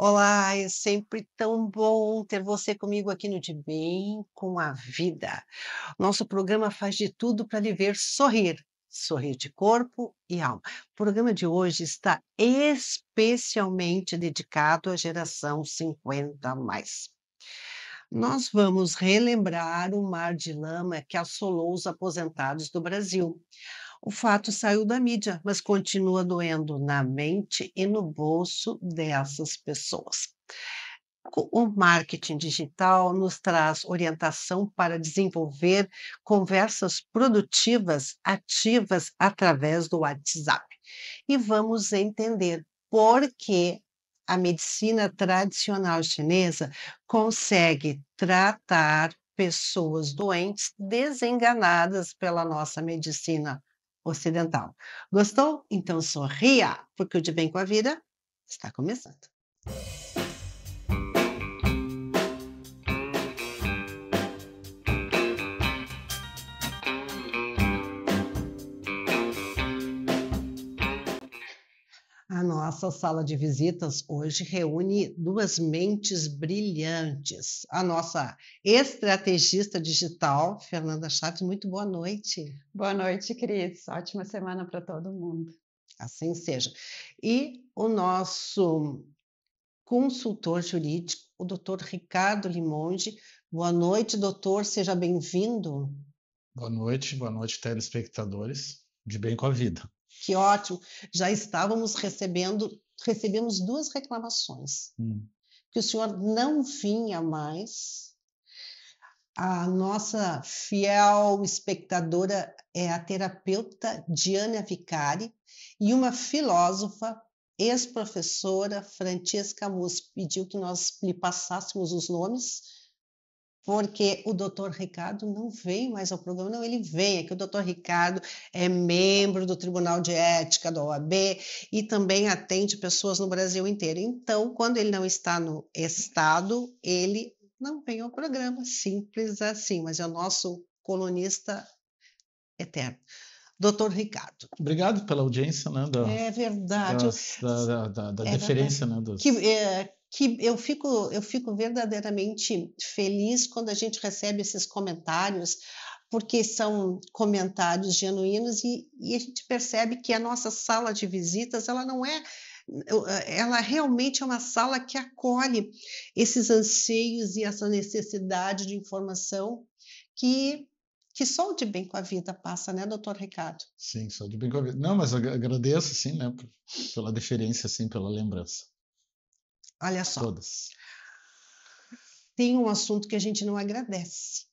Olá, é sempre tão bom ter você comigo aqui no De Bem com a Vida. Nosso programa faz de tudo para lhe ver sorrir, sorrir de corpo e alma. O programa de hoje está especialmente dedicado à geração 50 a mais. Nós vamos relembrar o mar de lama que assolou os aposentados do Brasil. O fato saiu da mídia, mas continua doendo na mente e no bolso dessas pessoas. O marketing digital nos traz orientação para desenvolver conversas produtivas, ativas através do WhatsApp. E vamos entender por que a medicina tradicional chinesa consegue tratar pessoas doentes desenganadas pela nossa medicina ocidental. Gostou? Então sorria, porque o De Bem com a Vida está começando. A nossa sala de visitas hoje reúne duas mentes brilhantes. A nossa estrategista digital, Fernanda Chaves, muito boa noite. Boa noite, Cris. Ótima semana para todo mundo. Assim seja. E o nosso consultor jurídico, o doutor Ricardo Limonde. Boa noite, doutor, seja bem-vindo. Boa noite, telespectadores. De Bem com a Vida. Que ótimo. Já recebemos duas reclamações. Que o senhor não vinha mais. A nossa fiel espectadora é a terapeuta Diana Vicari e uma filósofa, ex-professora Francesca Mus, pediu que nós lhe passássemos os nomes, porque o doutor Ricardo não vem mais ao programa. Não, ele vem, é que o doutor Ricardo é membro do Tribunal de Ética da OAB e também atende pessoas no Brasil inteiro. Então, quando ele não está no estado, ele não vem ao programa, simples assim, mas é o nosso colunista eterno. Doutor Ricardo. Obrigado pela audiência, né? É verdade. Da deferência, né? Que eu fico verdadeiramente feliz quando a gente recebe esses comentários, porque são comentários genuínos e a gente percebe que a nossa sala de visitas, ela não é, ela realmente é uma sala que acolhe esses anseios e essa necessidade de informação que só o De Bem com a Vida passa, né, doutor Ricardo? Sim, só De Bem com a Vida. Não, mas agradeço, sim, né, pela deferência, sim, pela lembrança. Olha só. Todas. Tem um assunto que a gente não agradece.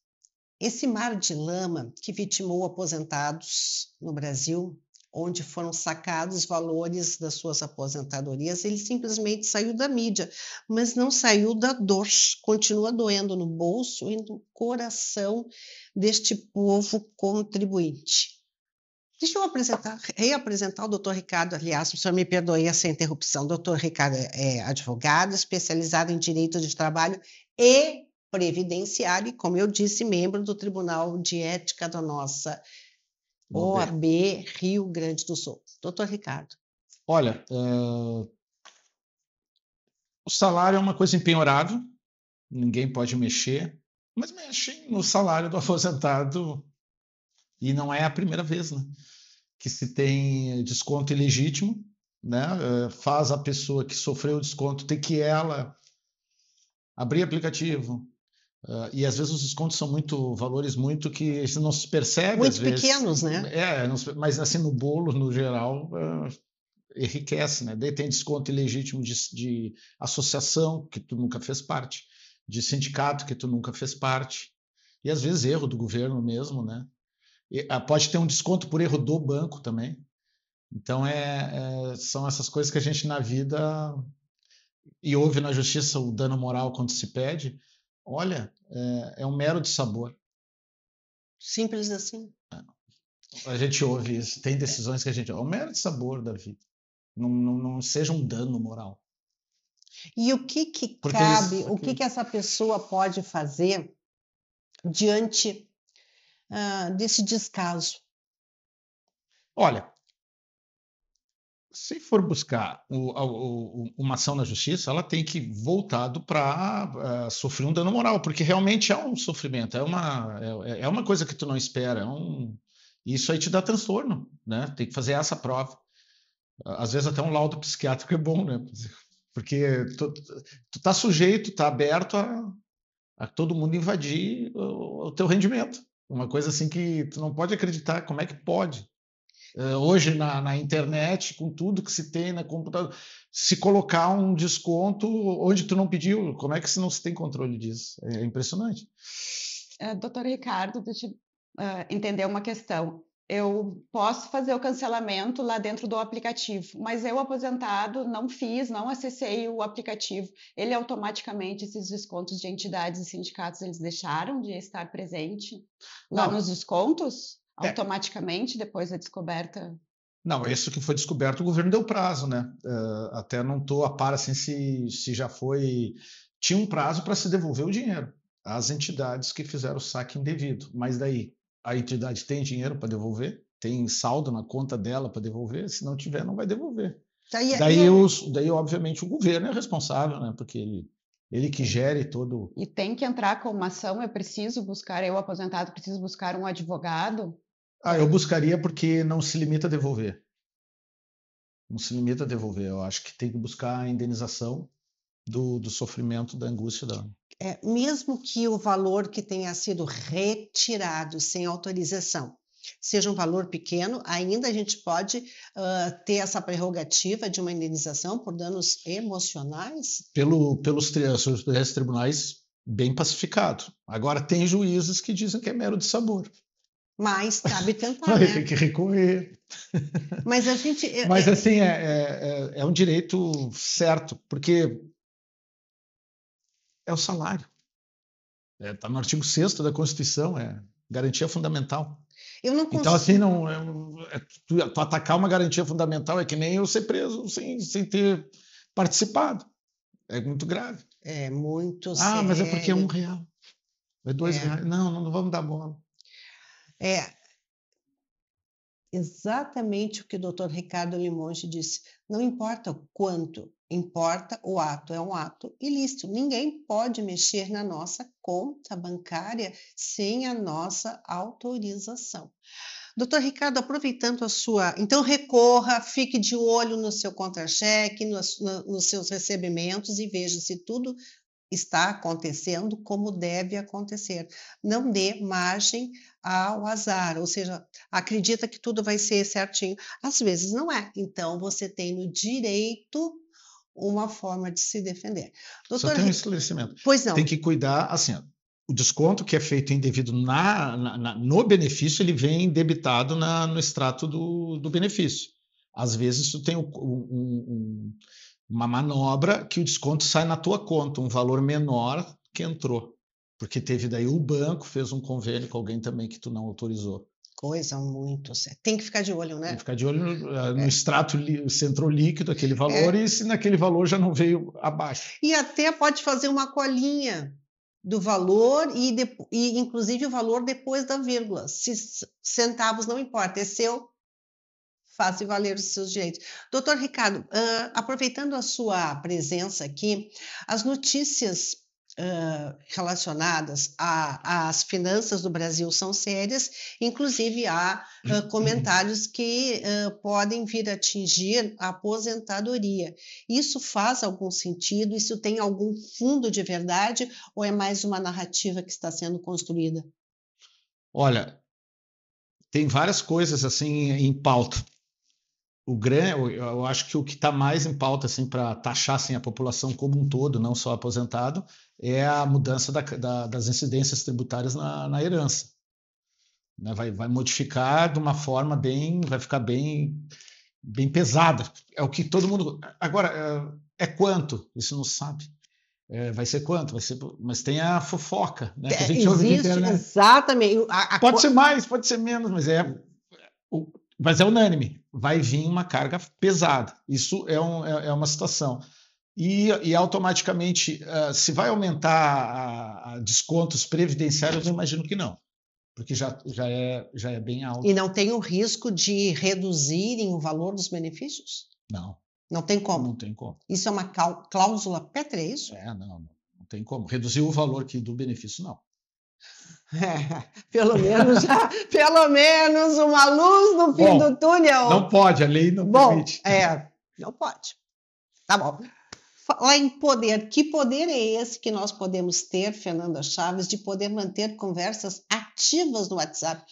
Esse mar de lama que vitimou aposentados no Brasil, onde foram sacados valores das suas aposentadorias, ele simplesmente saiu da mídia, mas não saiu da dor, continua doendo no bolso e no coração deste povo contribuinte. Deixa eu reapresentar o doutor Ricardo, aliás, o senhor me perdoe essa interrupção. O doutor Ricardo é advogado, especializado em direito de trabalho e previdenciário, e, como eu disse, membro do Tribunal de Ética da nossa OAB Rio Grande do Sul. Doutor Ricardo. Olha, o salário é uma coisa impenhorável, ninguém pode mexer, mas mexe no salário do aposentado e não é a primeira vez, né? Que se tem desconto ilegítimo, né? Faz a pessoa que sofreu o desconto ter que ela abrir aplicativo, e às vezes os descontos são valores muito que você não se percebe muito às vezes. Pequenos, né? Mas assim no bolo, no geral, enriquece, né? Daí tem desconto ilegítimo de associação que tu nunca fez parte, de sindicato que tu nunca fez parte, e às vezes erro do governo mesmo, né? Pode ter um desconto por erro do banco também. Então, são essas coisas que a gente na vida, e houve na justiça o dano moral quando se pede, olha, é um mero de sabor. Simples assim. A gente ouve isso, tem decisões que a gente... É um mero de sabor da vida. Não seja um dano moral. E o que cabe, o que essa pessoa pode fazer diante desse descaso? Olha, Se for buscar uma ação na justiça, ela tem que voltado para sofrer um dano moral, porque realmente é um sofrimento, é uma coisa que tu não espera, isso aí te dá transtorno, né? Tem que fazer essa prova. Às vezes até um laudo psiquiátrico é bom, né? Porque tu tá sujeito, tá aberto a todo mundo invadir o teu rendimento. Uma coisa assim que tu não pode acreditar, como é que pode? Hoje na internet, com tudo que se tem na computador, se colocar um desconto onde tu não pediu, como é que não se tem controle disso? É impressionante. Doutor Ricardo, deixa eu entender uma questão. Eu posso fazer o cancelamento lá dentro do aplicativo, mas eu, aposentado, não acessei o aplicativo. Ele automaticamente, esses descontos de entidades e sindicatos, eles deixaram de estar presente lá nos descontos? Automaticamente, depois da descoberta? Não, isso que foi descoberto, o governo deu prazo, né? Até não estou a par assim, se já foi. Tinha um prazo para se devolver o dinheiro às entidades que fizeram o saque indevido. Mas daí, a entidade tem dinheiro para devolver? Tem saldo na conta dela para devolver? Se não tiver, não vai devolver. Daí, obviamente, o governo é responsável, né? Porque ele que gere todo. E tem que entrar com uma ação, eu aposentado, preciso buscar um advogado? Eu buscaria porque não se limita a devolver. Não se limita a devolver. Eu acho que tem que buscar a indenização do sofrimento, da angústia da. Mesmo que o valor que tenha sido retirado sem autorização seja um valor pequeno, ainda a gente pode ter essa prerrogativa de uma indenização por danos emocionais? Pelos tribunais, bem pacificado. Agora, tem juízes que dizem que é mero de sabor. Mas cabe tentar, né? Tem que recorrer. Mas a gente... Mas, assim, é um direito certo, porque é o salário. Está no artigo 6º da Constituição, é garantia fundamental. Eu não consigo... Então, assim, tu atacar uma garantia fundamental é que nem eu ser preso sem ter participado. É muito grave. É muito sério. Mas é porque é R$1. É R$2. Não vamos dar bola. Exatamente o que o doutor Ricardo Limonge disse. Não importa o quanto, importa o ato. É um ato ilícito. Ninguém pode mexer na nossa conta bancária sem a nossa autorização. Doutor Ricardo, aproveitando a sua... Então, recorra, fique de olho no seu contra-cheque, nos seus recebimentos e veja se tudo está acontecendo como deve acontecer. Não dê margem ao azar, ou seja, acredita que tudo vai ser certinho. Às vezes não é. Então, você tem no direito uma forma de se defender. Só tem um esclarecimento. Pois não. Tem que cuidar, assim, o desconto que é feito indevido no benefício, ele vem debitado no extrato do benefício. Às vezes, isso tem uma manobra que o desconto sai na tua conta, um valor menor que entrou. Porque teve daí o banco, fez um convênio com alguém também que tu não autorizou. Coisa muito séria. Tem que ficar de olho, né? Tem que ficar de olho no extrato, se entrou líquido aquele valor e se naquele valor já não veio abaixo. E até pode fazer uma colinha do valor e inclusive o valor depois da vírgula. Se centavos não importa, é seu, faça valer os seus direitos. Doutor Ricardo, aproveitando a sua presença aqui, as notícias relacionadas às finanças do Brasil são sérias, inclusive há comentários que podem vir a atingir a aposentadoria. Isso faz algum sentido? Isso tem algum fundo de verdade ou é mais uma narrativa que está sendo construída? Olha, tem várias coisas assim em pauta. Eu acho que o que está mais em pauta assim, para taxar assim, a população como um todo, não só aposentado, é a mudança das incidências tributárias na herança. Né? Vai modificar de uma forma vai ficar bem pesada. É o que todo mundo... Agora, é quanto? Isso não sabe. Vai ser quanto? Mas tem a fofoca, né? Que a gente ouve na internet. Exatamente. Pode ser mais, pode ser menos, mas é unânime. Vai vir uma carga pesada. Isso é uma situação. E automaticamente, se vai aumentar a descontos previdenciários, eu imagino que não, porque já é bem alto. E não tem o risco de reduzirem o valor dos benefícios? Não, Não tem como. não tem como. Isso é uma cláusula pétrea, é isso? Não tem como. Reduzir o valor do benefício, não. Pelo menos uma luz no fim do túnel. Não pode, a lei não permite. Não pode. Tá bom. Falar em poder, que poder é esse que nós podemos ter, Fernanda Chaves, de poder manter conversas ativas no WhatsApp?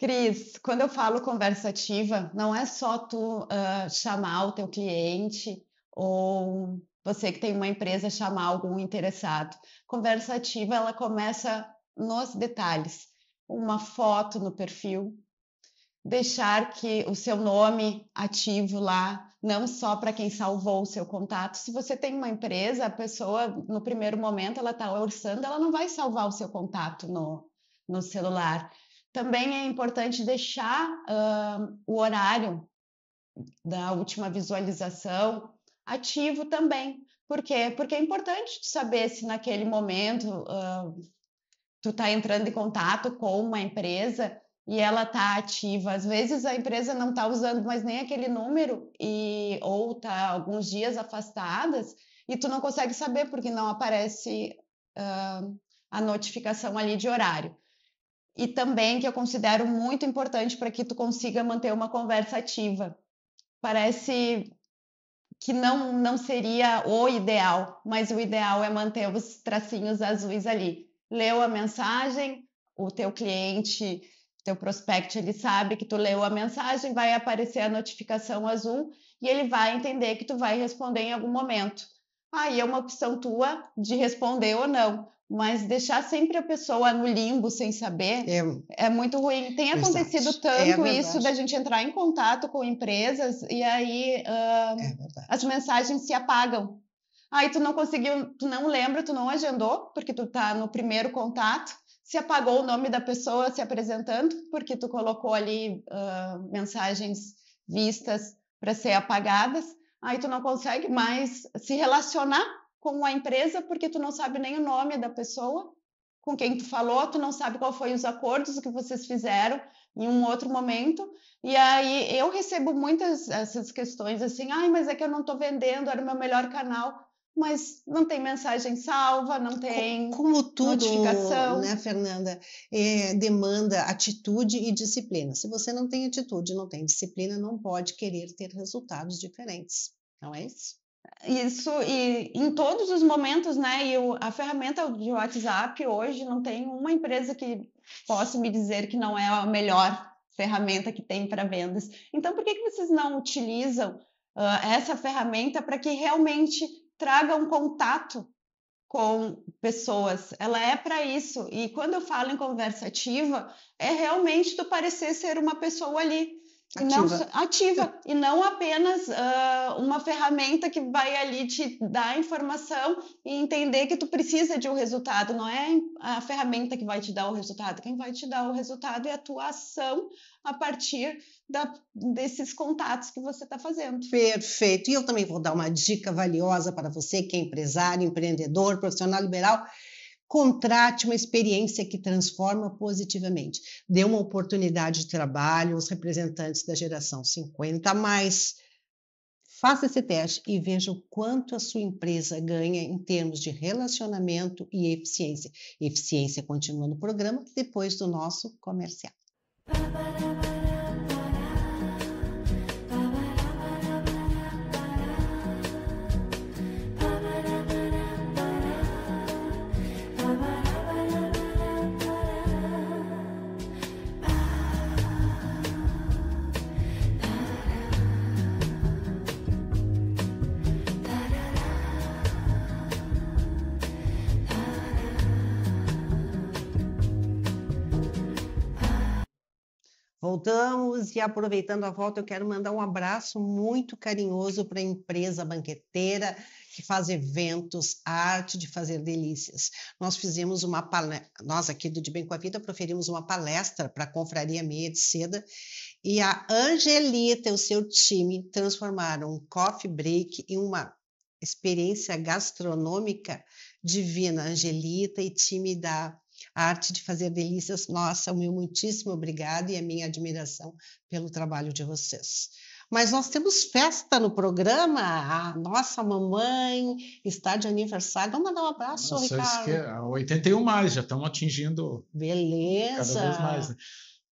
Cris, quando eu falo conversa ativa, não é só tu chamar o teu cliente ou você que tem uma empresa chamar algum interessado. Conversa ativa, ela começa nos detalhes. Uma foto no perfil, deixar que o seu nome ativo lá, não só para quem salvou o seu contato. Se você tem uma empresa, a pessoa, no primeiro momento, ela está orçando, ela não vai salvar o seu contato no celular. Também é importante deixar o horário da última visualização ativo também. Por quê? Porque é importante saber se naquele momento tu está entrando em contato com uma empresa e ela está ativa. Às vezes a empresa não está usando mais nem aquele número ou está alguns dias afastadas e tu não consegue saber porque não aparece a notificação ali de horário. E também que eu considero muito importante para que tu consiga manter uma conversa ativa. Parece que não seria o ideal, mas o ideal é manter os tracinhos azuis ali. Leu a mensagem, o teu cliente, teu prospect, ele sabe que tu leu a mensagem, vai aparecer a notificação azul e ele vai entender que tu vai responder em algum momento. Aí é uma opção tua de responder ou não, mas deixar sempre a pessoa no limbo sem saber é muito ruim. Tem acontecido tanto isso da gente entrar em contato com empresas e aí as mensagens se apagam. Aí tu não conseguiu, tu não lembra, tu não agendou, porque tu tá no primeiro contato, se apagou o nome da pessoa se apresentando, porque tu colocou ali mensagens vistas para ser apagadas, aí tu não consegue mais se relacionar com a empresa, porque tu não sabe nem o nome da pessoa com quem tu falou, tu não sabe qual foi os acordos que vocês fizeram em um outro momento, e aí eu recebo muitas essas questões assim, mas é que eu não estou vendendo, era o meu melhor canal, mas não tem mensagem salva, não tem como tudo, notificação. Né, Fernanda? Demanda atitude e disciplina. Se você não tem atitude, não tem disciplina, não pode querer ter resultados diferentes. Não é isso? Isso, e em todos os momentos, né? E a ferramenta de WhatsApp hoje não tem uma empresa que possa me dizer que não é a melhor ferramenta que tem para vendas. Então, por que vocês não utilizam essa ferramenta para que realmente traga um contato com pessoas? Ela é para isso. E quando eu falo em conversa ativa, é realmente tu parecer ser uma pessoa ali. Ativa, e não apenas uma ferramenta que vai ali te dar informação e entender que tu precisa de um resultado. Não é a ferramenta que vai te dar o resultado, quem vai te dar o resultado é a tua ação a partir desses contatos que você está fazendo. Perfeito, e eu também vou dar uma dica valiosa para você que é empresário, empreendedor, profissional liberal. Contrate uma experiência que transforma positivamente. Dê uma oportunidade de trabalho aos representantes da geração 50 a mais. Faça esse teste e veja o quanto a sua empresa ganha em termos de relacionamento e eficiência. Eficiência continua no programa depois do nosso comercial. Voltamos e aproveitando a volta, eu quero mandar um abraço muito carinhoso para a empresa banqueteira que faz eventos, arte de fazer delícias. Nós fizemos nós aqui do De Bem com a Vida proferimos uma palestra para a Confraria Meia de Seda e a Angelita e o seu time transformaram um coffee break em uma experiência gastronômica divina. Angelita e time da Arte de Fazer Delícias, nossa, o meu muitíssimo obrigado e a minha admiração pelo trabalho de vocês. Mas nós temos festa no programa. A nossa mamãe está de aniversário. Vamos mandar um abraço, Nossa, Ricardo. 81 mais, já estamos atingindo cada vez mais, Beleza. né?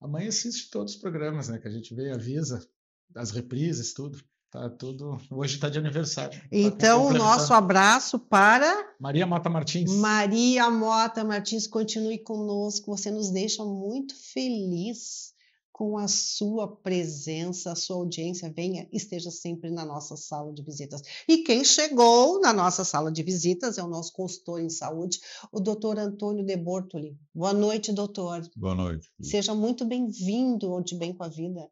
A mãe assiste todos os programas, né? Que a gente vê, avisa, as reprises, tudo. Tá tudo. Hoje está de aniversário. Tá Então, o nosso complementando. abraço para Maria Mota Martins. Maria Mota Martins. Continue conosco. Você nos deixa muito feliz com a sua presença, a sua audiência. Venha, esteja sempre na nossa sala de visitas. E quem chegou na nossa sala de visitas é o nosso consultor em saúde, o doutor Antônio de Bortoli. Boa noite, doutor. Boa noite. Seja muito bem-vindo ao De Bem com a Vida.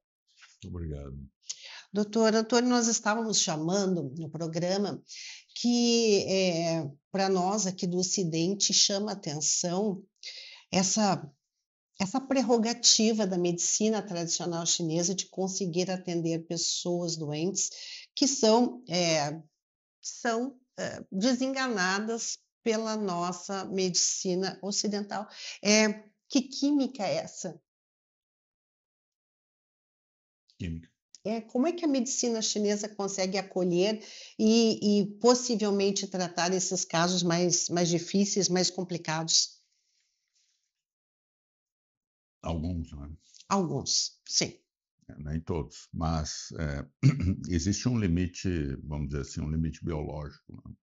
Obrigado. Doutor Antônio, nós estávamos chamando no programa que, para nós aqui do Ocidente, chama atenção essa prerrogativa da medicina tradicional chinesa de conseguir atender pessoas doentes que são desenganadas pela nossa medicina ocidental. Que química é essa? Química. Como é que a medicina chinesa consegue acolher e possivelmente tratar esses casos mais difíceis, mais complicados? Alguns, né? Alguns, sim. Nem todos, mas existe um limite, vamos dizer assim, um limite biológico, né?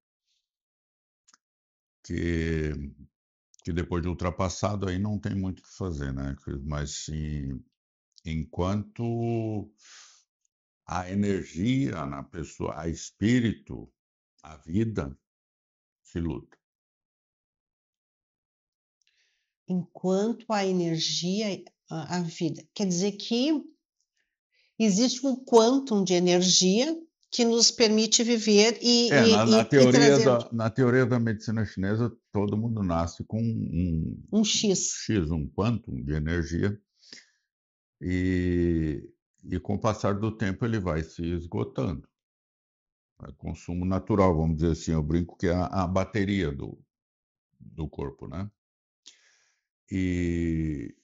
Que depois de ultrapassado aí não tem muito o que fazer, né? Mas sim, enquanto a energia na pessoa, a espírito, a vida, se luta. Enquanto a energia, a vida. Quer dizer que existe um quantum de energia que nos permite viver Na teoria da medicina chinesa, todo mundo nasce com um X, um quantum de energia, e com o passar do tempo ele vai se esgotando. É consumo natural, vamos dizer assim. Eu brinco que é a bateria do corpo, né? E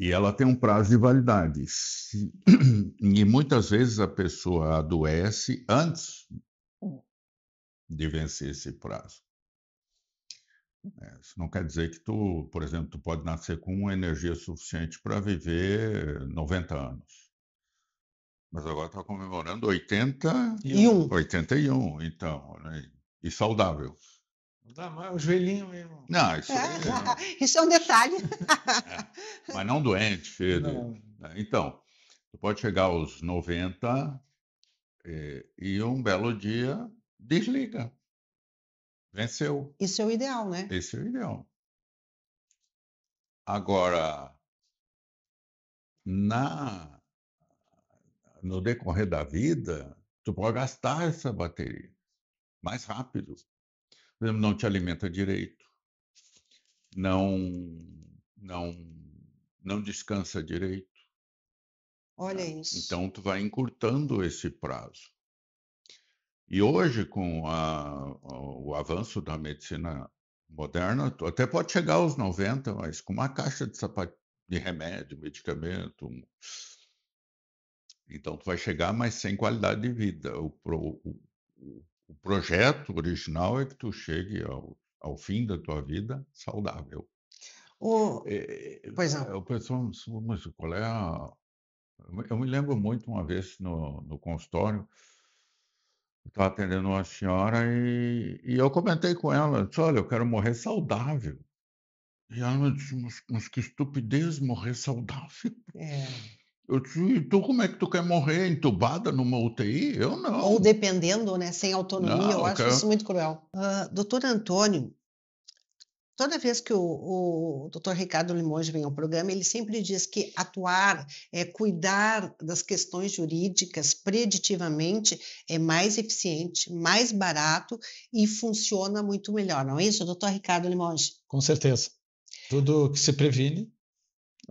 ela tem um prazo de validade. E muitas vezes a pessoa adoece antes de vencer esse prazo. Isso não quer dizer que tu, por exemplo, tu pode nascer com uma energia suficiente para viver 90 anos. Mas agora está comemorando 81, então, né? E saudável. Dá mais o joelhinho mesmo. Não, isso Isso é um detalhe. Mas não doente, filho. Não. Então, tu pode chegar aos 90 e um belo dia desliga. Venceu. Isso é o ideal, né? Esse é o ideal. Agora, no decorrer da vida, tu pode gastar essa bateria mais rápido. Por exemplo, não te alimenta direito, não descansa direito. Olha isso. Então, tu vai encurtando esse prazo. E hoje, com o avanço da medicina moderna, tu até pode chegar aos 90, mas com uma caixa de remédio, medicamento. Então, tu vai chegar, mas sem qualidade de vida. O projeto original é que tu chegue ao fim da tua vida saudável. Pois não. O pessoal, mas qual é a... Eu me lembro muito uma vez no consultório, eu estava atendendo uma senhora e eu comentei com ela, disse, olha, eu quero morrer saudável. E ela me disse, mas que estupidez morrer saudável. Eu disse, e tu como é que tu quer morrer entubada numa UTI? Eu não. Ou dependendo, né, sem autonomia, Não, eu acho isso muito cruel. Doutor Antônio, toda vez que o doutor Ricardo Limoges vem ao programa, ele sempre diz que atuar, cuidar das questões jurídicas preditivamente é mais eficiente, mais barato e funciona muito melhor, não é isso, doutor Ricardo Limoges? Com certeza. Tudo que se previne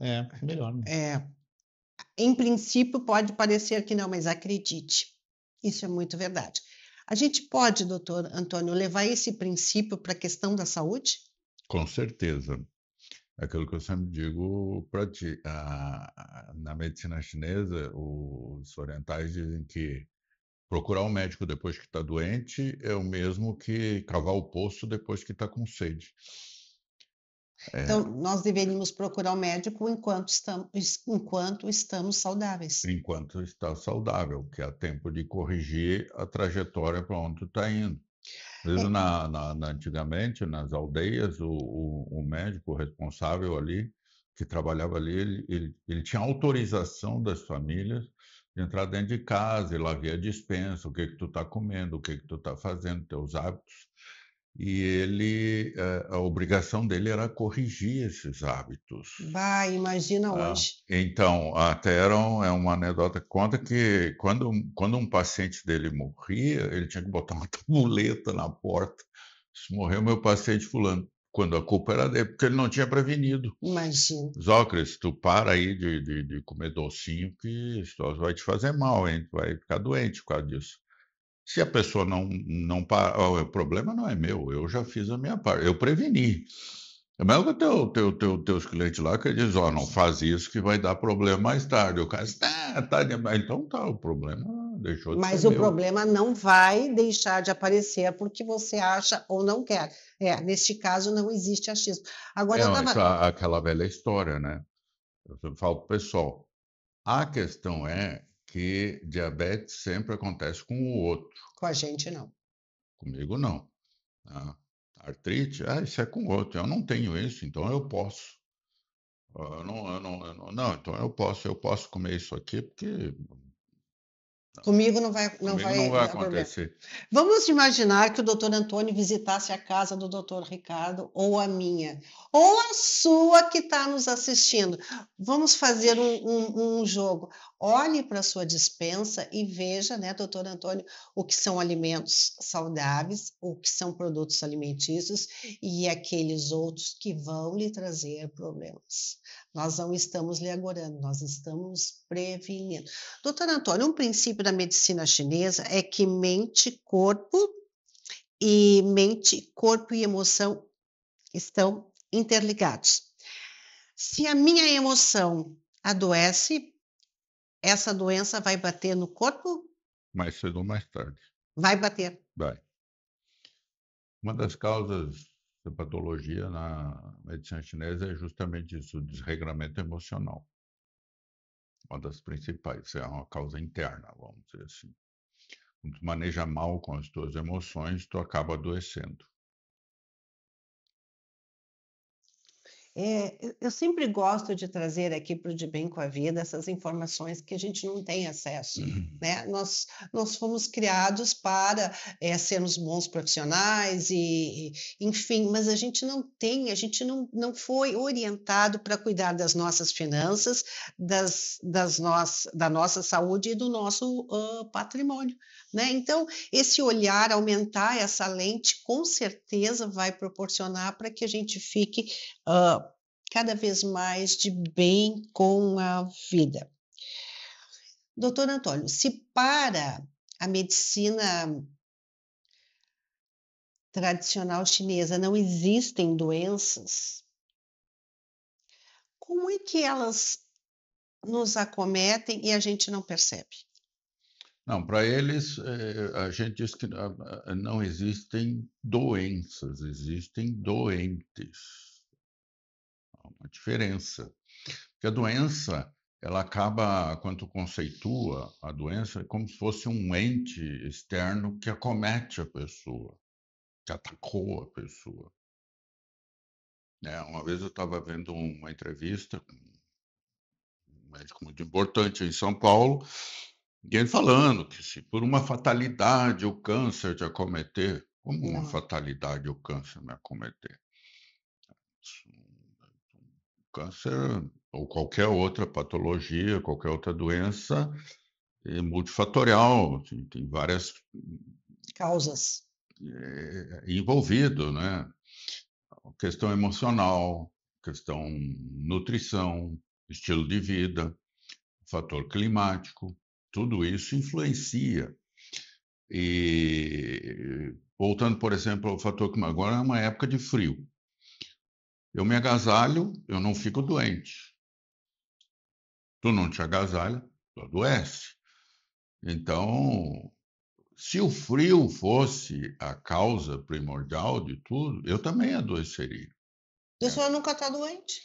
é melhor. Né? Em princípio, pode parecer que não, mas acredite, isso é muito verdade. A gente pode, doutor Antônio, levar esse princípio para a questão da saúde? Com certeza. É aquilo que eu sempre digo para ti. Na medicina chinesa, os orientais dizem que procurar um médico depois que está doente é o mesmo que cavar o poço depois que está com sede. Então, nós deveríamos procurar o médico enquanto estamos saudáveis. Enquanto está saudável, que há tempo de corrigir a trajetória para onde tu está indo. Às vezes, antigamente, nas aldeias, o médico responsável ali, que trabalhava ali, ele tinha autorização das famílias de entrar dentro de casa, e lá via a despensa, o que tu está comendo, o que tu está fazendo, teus hábitos. E a obrigação dele era corrigir esses hábitos. Bah, imagina hoje. Então, até é uma anedota que conta que quando um paciente dele morria, ele tinha que botar uma tabuleta na porta. Se morreu meu paciente fulano, quando a culpa era dele, porque ele não tinha prevenido. Imagina. Zócrates, tu para aí de comer docinho, que isso vai te fazer mal, hein? Tu vai ficar doente por causa disso. Se a pessoa não para, o problema não é meu, eu já fiz a minha parte, eu preveni. É mesmo que teus clientes lá que dizem, não faz isso que vai dar problema mais tarde. O cara diz, então tá, o problema deixou de Mas ser o meu. problema não vai deixar de aparecer porque você acha ou não quer. Neste caso, não existe achismo. Agora, eu Isso, estava. aquela velha história, né? Eu sempre falo pro pessoal, a questão é que diabetes sempre acontece com o outro, Com a gente, não. comigo não. Tá? Artrite, isso é com o outro, eu não tenho isso, então eu posso. Não, então eu posso comer isso aqui porque Comigo não comigo não vai vai dar problema. acontecer. Vamos imaginar que o doutor Antônio visitasse a casa do doutor Ricardo, ou a minha, ou a sua que está nos assistindo. Vamos fazer um jogo. Olhe para a sua despensa e veja, né, doutor Antônio, o que são alimentos saudáveis, o que são produtos alimentícios e aqueles outros que vão lhe trazer problemas. Nós não estamos lhe agorando, nós estamos prevenindo. Doutor Antônio, um princípio da medicina chinesa é que mente, corpo e emoção estão interligados. Se a minha emoção adoece, essa doença vai bater no corpo? Mais cedo ou mais tarde. Vai bater. Vai. Uma das causas da patologia na medicina chinesa é justamente isso, o desregramento emocional. Uma das principais, é uma causa interna, vamos dizer assim. Quando tu maneja mal com as tuas emoções, tu acaba adoecendo. Eu sempre gosto de trazer aqui para o De Bem com a Vida essas informações que a gente não tem acesso, né? Nós fomos criados para sermos bons profissionais enfim, mas a gente não foi orientado para cuidar das nossas finanças, da nossa saúde e do nosso patrimônio, né? Então, esse olhar, aumentar essa lente, com certeza vai proporcionar para que a gente fique cada vez mais de bem com a vida. Doutor Antônio, se para a medicina tradicional chinesa não existem doenças, como é que elas nos acometem e a gente não percebe? Não, para eles, a gente diz que não existem doenças, existem doentes. Há uma diferença. Porque a doença, ela acaba, quando tu conceitua a doença, é como se fosse um ente externo que acomete a pessoa, que atacou a pessoa. Uma vez eu estava vendo uma entrevista com um médico muito importante em São Paulo, e ele falando que se por uma fatalidade o câncer te acometer, como uma fatalidade o câncer me acometer? Câncer ou qualquer outra patologia, qualquer outra doença é multifatorial, assim, tem várias causas envolvido, né? Questão emocional, questão nutrição, estilo de vida, fator climático, tudo isso influencia. E voltando, por exemplo, ao fator climático, agora é uma época de frio. Eu me agasalho, eu não fico doente. Tu não te agasalha, tu adoece. Então, se o frio fosse a causa primordial de tudo, eu também adoeceria. O senhor nunca está doente?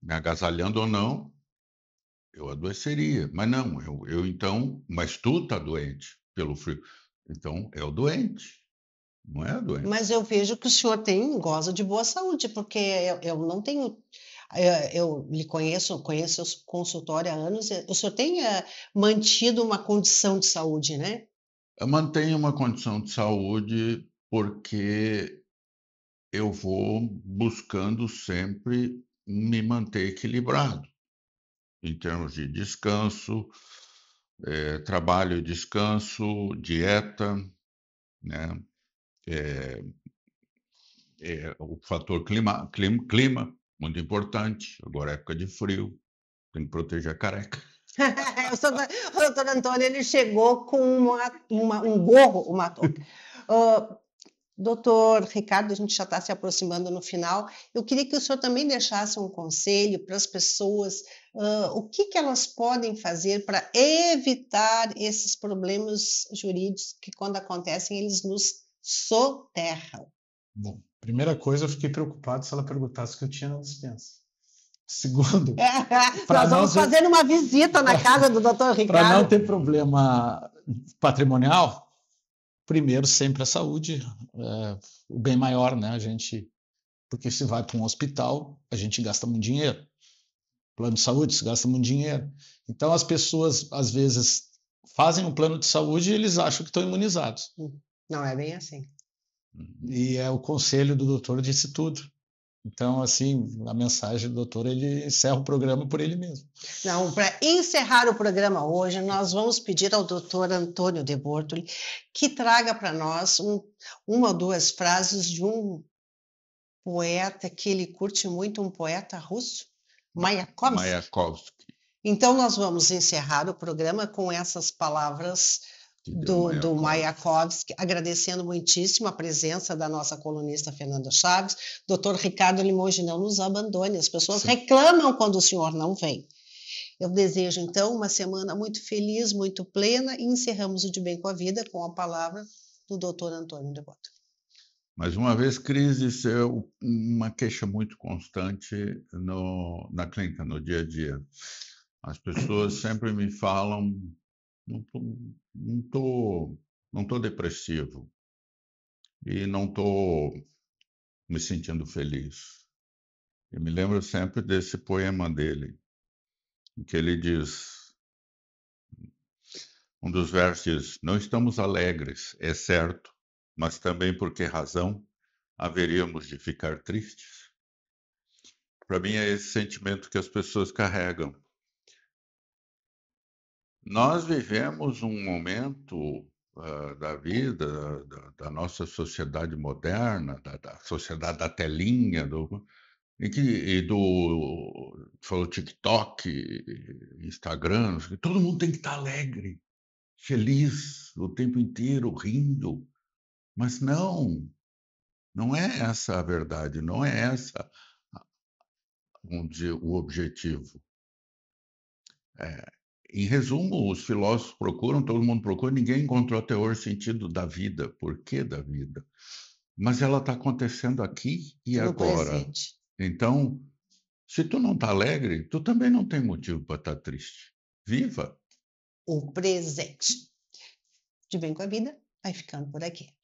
Me agasalhando ou não, eu adoeceria. Mas não, mas tu está doente pelo frio. Então, é o doente, não é a doença. Mas eu vejo que o senhor goza de boa saúde, porque eu não tenho. Eu lhe conheço seu consultório há anos. O senhor tem mantido uma condição de saúde, né? Eu mantenho uma condição de saúde porque eu vou buscando sempre me manter equilibrado em termos de descanso, trabalho e descanso, dieta, né? O fator clima, muito importante. Agora é época de frio, tem que proteger a careca. O doutor Antônio ele chegou com um gorro, uma touca. Doutor Ricardo, a gente já está se aproximando no final. Eu queria que o senhor também deixasse um conselho para as pessoas, o que elas podem fazer para evitar esses problemas jurídicos que, quando acontecem, eles nos soterram. Bom, primeira coisa, eu fiquei preocupado se ela perguntasse o que eu tinha na despensa. Segundo, nós vamos fazer uma visita na casa do doutor Ricardo. Para não ter problema patrimonial, primeiro sempre a saúde, o bem maior, né? Porque se vai para um hospital, a gente gasta muito dinheiro. Plano de saúde, se gasta muito dinheiro. Então as pessoas às vezes fazem um plano de saúde e eles acham que estão imunizados. Não é bem assim. E o conselho do doutor disse tudo. Então, assim, a mensagem do doutor, ele encerra o programa por ele mesmo. Não, para encerrar o programa hoje, nós vamos pedir ao doutor Antônio de Bortoli que traga para nós uma ou duas frases de um poeta que ele curte muito, um poeta russo, Mayakovsky. Mayakovsky. Então, nós vamos encerrar o programa com essas palavras do Mayakovsky, agradecendo muitíssimo a presença da nossa colunista Fernanda Chaves. Doutor Ricardo Limoges, não nos abandone, as pessoas reclamam quando o senhor não vem. Eu desejo, então, uma semana muito feliz, muito plena, e encerramos o De Bem com a Vida com a palavra do doutor Antônio de Bortoli. Mais uma vez, crise, isso é uma queixa muito constante na clínica, no dia a dia. As pessoas sempre me falam, não tô depressivo e não tô me sentindo feliz. Eu me lembro sempre desse poema dele, em que ele diz, um dos versos, não estamos alegres, é certo, mas também por que razão haveríamos de ficar tristes? Para mim é esse sentimento que as pessoas carregam. Nós vivemos um momento da vida, da nossa sociedade moderna, da sociedade da telinha, falou TikTok, Instagram, todo mundo tem que estar alegre, feliz o tempo inteiro, rindo. Mas não é essa a verdade, não é essa, vamos dizer, o objetivo. Em resumo, os filósofos procuram, todo mundo procura, ninguém encontrou até hoje sentido da vida, porquê da vida. Mas ela está acontecendo aqui e agora. Presente. Então, se tu não está alegre, tu também não tem motivo para estar triste. Viva! O presente. De Bem com a Vida vai ficando por aqui.